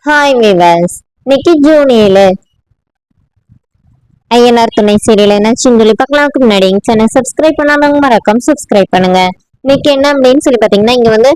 Hi viewers, இன்னைக்கு June 7 Ayyanar துணை serial என்னாச்சுன்னு சொல்லி பார்க்கலாம்க்கு முன்னாடி சேனல் சப்ஸ்கிரைப் பண்ணாதவங்க மறக்காம சப்ஸ்கிரைப் பண்ணுங்க. இன்னைக்கு என்ன அப்படின்னு சொல்லி பார்த்தீங்கன்னா, இங்க வந்து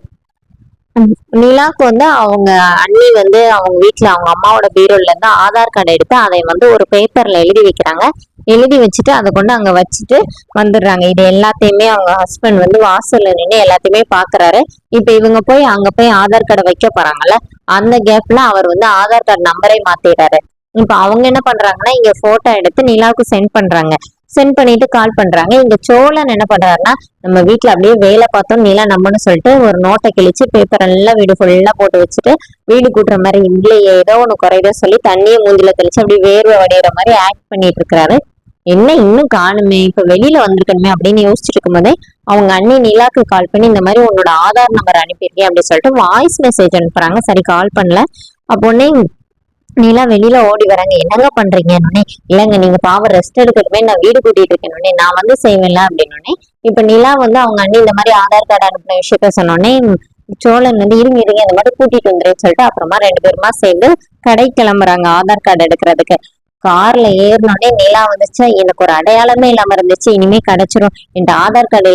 நிலாக்கு வந்து அவங்க அண்ணி வந்து அவங்க வீட்டுல அவங்க அம்மாவோட பீரோல இருந்து ஆதார் கார்டு எடுத்து அதை வந்து ஒரு பேப்பர்ல எழுதி வைக்கிறாங்க. எழுதி வச்சுட்டு அதை கொண்டு அங்க வச்சுட்டு வந்துடுறாங்க. இது எல்லாத்தையுமே அவங்க ஹஸ்பண்ட் வந்து வாசல்ல நின்று எல்லாத்தையுமே பாக்குறாரு. இப்ப இவங்க போய் அங்க போய் ஆதார் கார்டை வைக்க போறாங்கல்ல, அந்த கேப்ல அவர் வந்து ஆதார் கார்டு நம்பரை மாத்திடுறாரு. இப்ப அவங்க என்ன பண்றாங்கன்னா, இங்க போட்டோ எடுத்து நிலாவுக்கு சென்ட் பண்றாங்க. சென்ட் பண்ணிட்டு கால் பண்றாங்க. இங்க சோழன் என்ன பண்றாருன்னா, நம்ம வீட்டுல அப்படியே வேலை பார்த்தோம் நிலா நம்மன்னு சொல்லிட்டு ஒரு நோட்டை கிழிச்சு பேப்பர் எல்லாம் வீடு ஃபுல்லா போட்டு வச்சுட்டு வீடு கூட்டுற மாதிரி இல்லையே ஏதோ ஒண்ணு குறையதோ சொல்லி தண்ணியை மூஞ்சில தெளிச்சு அப்படியே வேர்வை வடையிற மாதிரி ஆக்ட் பண்ணிட்டு இருக்கிறாரு. என்ன இன்னும் காணுமே, இப்ப வெளியில வந்திருக்கணுமே அப்படின்னு யோசிச்சுட்டு இருக்கும் போதே அவங்க அண்ணி நிலாக்கு கால் பண்ணி இந்த மாதிரி உன்னோட ஆதார் நம்பர் அனுப்பியிருக்கேன் அப்படின்னு சொல்லிட்டு வாய்ஸ் மெசேஜ் அனுப்புறாங்க. சரி கால் பண்ணல. அப்போ நிலா வெளியில ஓடி வராங்க. என்னங்க பண்றீங்கன்னு. இல்லங்க நீங்க பாவம் ரெஸ்ட் எடுக்கணுமே, நான் வீடு கூட்டிட்டு இருக்கேன்னு. நான் வந்து செய்வேன்ல அப்படின்னு. இப்ப நிலா வந்து அவங்க அண்ணி இந்த மாதிரி ஆதார் கார்டு அனுப்பின விஷயத்த சொன்னோடனே சோழன் வந்து இருங்க இருங்க இந்த மாதிரி கூட்டிட்டு வந்துருன்னு சொல்லிட்டு அப்புறமா ரெண்டு பேருமா சேர்ந்து கடை கிளம்புறாங்க ஆதார் கார்டு எடுக்கிறதுக்கு. கார்ல ஏறினோடனே நிலா வந்துச்சு, எனக்கு ஒரு அடையாளமே இல்லாம இருந்துச்சு, இனிமே கிடைச்சிரும், என் ஆதார் கார்டு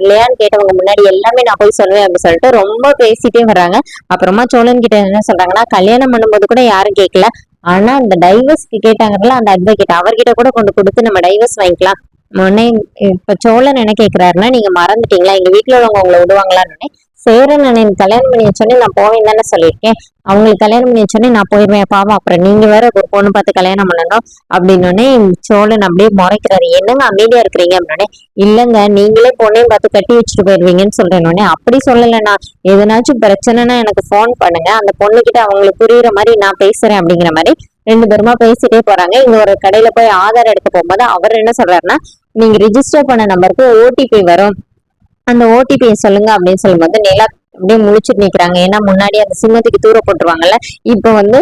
இல்லையான்னு கேட்டவங்க முன்னாடி எல்லாமே நான் போய் சொல்லுவேன் அப்படின்னு சொல்லிட்டு ரொம்ப பேசிட்டே வர்றாங்க. அப்புறமா சோழன் கிட்ட என்ன சொல்றாங்கன்னா, கல்யாணம் பண்ணும்போது கூட யாரும் கேட்கல, ஆனா இந்த டைவர்ஸ்க்கு கேட்டாங்கல்ல அந்த அட்வொகேட் அவர்கிட்ட கூட கொண்டு கொடுத்து நம்ம டைவர்ஸ் வாங்கிக்கலாம். முன்னே இப்ப சோழன் என்ன கேக்குறாருன்னா, நீங்க மறந்துட்டீங்களா, எங்க வீட்டுல உள்ளவங்க உங்களை விடுவாங்களான்னு. சேரன் அண்ணன் கல்யாணம் பண்ணி வச்சோன்னே நான் போவேன் தானே சொல்லியிருக்கேன், அவங்களுக்கு கல்யாணம் பண்ணி வச்சோன்னே நான் போயிருவேன் பாவம், அப்புறம் நீங்க வேற ஒரு பொண்ணு பார்த்து கல்யாணம் பண்ணணும் அப்படின்னு சோழன் அப்படியே முறைக்கிறாரு. என்னங்க அமைதியா இருக்கிறீங்க அப்படின்னு. இல்லங்க நீங்களே பொண்ணையும் பார்த்து கட்டி வச்சுட்டு போயிருவீங்கன்னு சொல்றேன். அப்படி சொல்லலைண்ணா, எதனாச்சும் பிரச்சனைனா எனக்கு போன் பண்ணுங்க, அந்த பொண்ணுகிட்ட அவங்களுக்கு புரியுற மாதிரி நான் பேசுறேன் அப்படிங்கிற மாதிரி ரெண்டு பேருமா பேசிட்டே போறாங்க. இங்க ஒரு கடையில போய் ஆதார் எடுக்க போகும்போது அவர் என்ன சொல்றாருன்னா, நீங்க ரிஜிஸ்டர் பண்ண நம்பருக்கு ஓடிபி வரும், அந்த ஓடிபியை சொல்லுங்க அப்படின்னு சொல்லும்போது நிலா அப்படியே முழிச்சுட்டு நிக்கிறாங்க. ஏன்னா முன்னாடி அந்த சிம்மத்துக்கு தூர போட்டுருவாங்கல்ல. இப்ப வந்து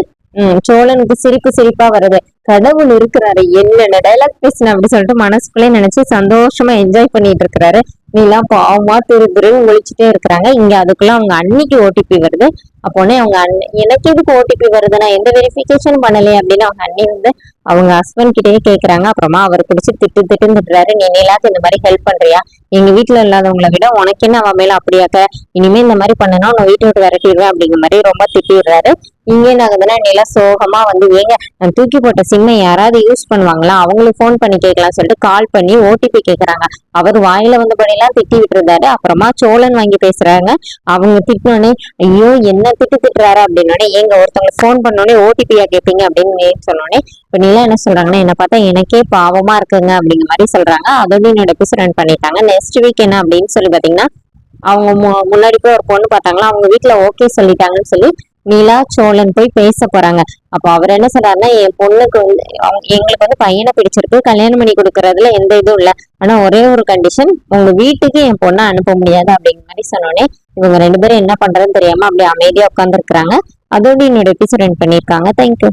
சோழனுக்கு சிரிப்பு சிரிப்பா வருது. கடவுள் இருக்கிறாரு, என்னென்ன டைலாக் பேசின அப்படி சொல்லிட்டு மனசுக்குள்ளே நினைச்சு சந்தோஷமா என்ஜாய் பண்ணிட்டு இருக்கிறாரு. நீலா பாவமா திருன்னு முழிச்சுட்டே இருக்கிறாங்க. இங்க அதுக்குள்ள அவங்க அன்னைக்கு ஓடிபி வருது. அப்போனே அவங்க எனக்கு எதுக்கு ஓடிபி வருது, நான் எந்த வெரிஃபிகேஷன் பண்ணலையே அப்படின்னு அவங்க அண்ணி வந்து அவங்க ஹஸ்பண்ட் கிட்டயே கேக்குறாங்க. அப்புறமா அவர் பிடிச்சி திட்டுறாரு, நீ நிலாக்கு இந்த மாதிரி ஹெல்ப் பண்றியா, எங்க வீட்டுல இல்லாதவங்களை விட உனக்கு என்ன அவன் மேல அப்படியாக்க, இனிமே இந்த மாதிரி பண்ணனா உன்னை வீட்டை விட்டு விரட்டிடுவேன் அப்படிங்கிற மாதிரி ரொம்ப திட்டிடுறாரு. இங்க என்ன ஆகுதுன்னா நிலா சோகமா வந்து, ஏங்க நான் தூக்கி போட்ட சிம்மை யாராவது யூஸ் பண்ணுவாங்களா, அவங்களுக்கு போன் பண்ணி கேட்கலாம் சொல்லிட்டு கால் பண்ணி ஓடிபி கேக்குறாங்க. அவர் வாயில வந்தபடியெல்லாம் திட்டி விட்டுருந்தாரு. அப்புறமா சோழன் வாங்கி பேசுறாங்க. அவங்க திட்டினோடனே ஐயோ என்ன திட்டுறாரு அப்படின்னோடனே, ஏங்க ஒருத்தவங்க போன் பண்ணோடனே ஓடிபியா கேட்பீங்க அப்படின்னு சொன்னோடனே இப்ப நிலா என்ன சொல்றாங்கன்னா, என்ன பார்த்தா எனக்கே பாவமா இருக்குங்க அப்படிங்கிற மாதிரி சொல்றாங்க. அதோட என்னோட எபிசோட் ரன் பண்ணிட்டாங்க. நெக்ஸ்ட் வீக் என்ன அப்படின்னு சொல்லி பாத்தீங்கன்னா, அவங்க முன்னாடி போய் ஒரு பொண்ணு பார்த்தாங்களா, அவங்க வீட்டுல ஓகே சொல்லிட்டாங்கன்னு சொல்லி நிலா சோழன் போய் பேச போறாங்க. அப்ப அவர் என்ன சொல்றாருன்னா, என் பொண்ணுக்கு வந்து எங்களுக்கு வந்து பையனை பிடிச்சிருக்கு, கல்யாணம் பண்ணி கொடுக்கறதுல எந்த இதுவும் இல்லை, ஆனா ஒரே ஒரு கண்டிஷன், உங்க வீட்டுக்கு என் பொண்ணை அனுப்ப முடியாது அப்படிங்கிற மாதிரி சொன்னோடனே இவங்க ரெண்டு பேரும் என்ன பண்றதுன்னு தெரியாம அப்படியே அமைதியா உட்கார்ந்து இருக்கிறாங்க. அதோட என்னோட எபிசோட் ரன் பண்ணிருக்காங்க. தேங்க்யூ.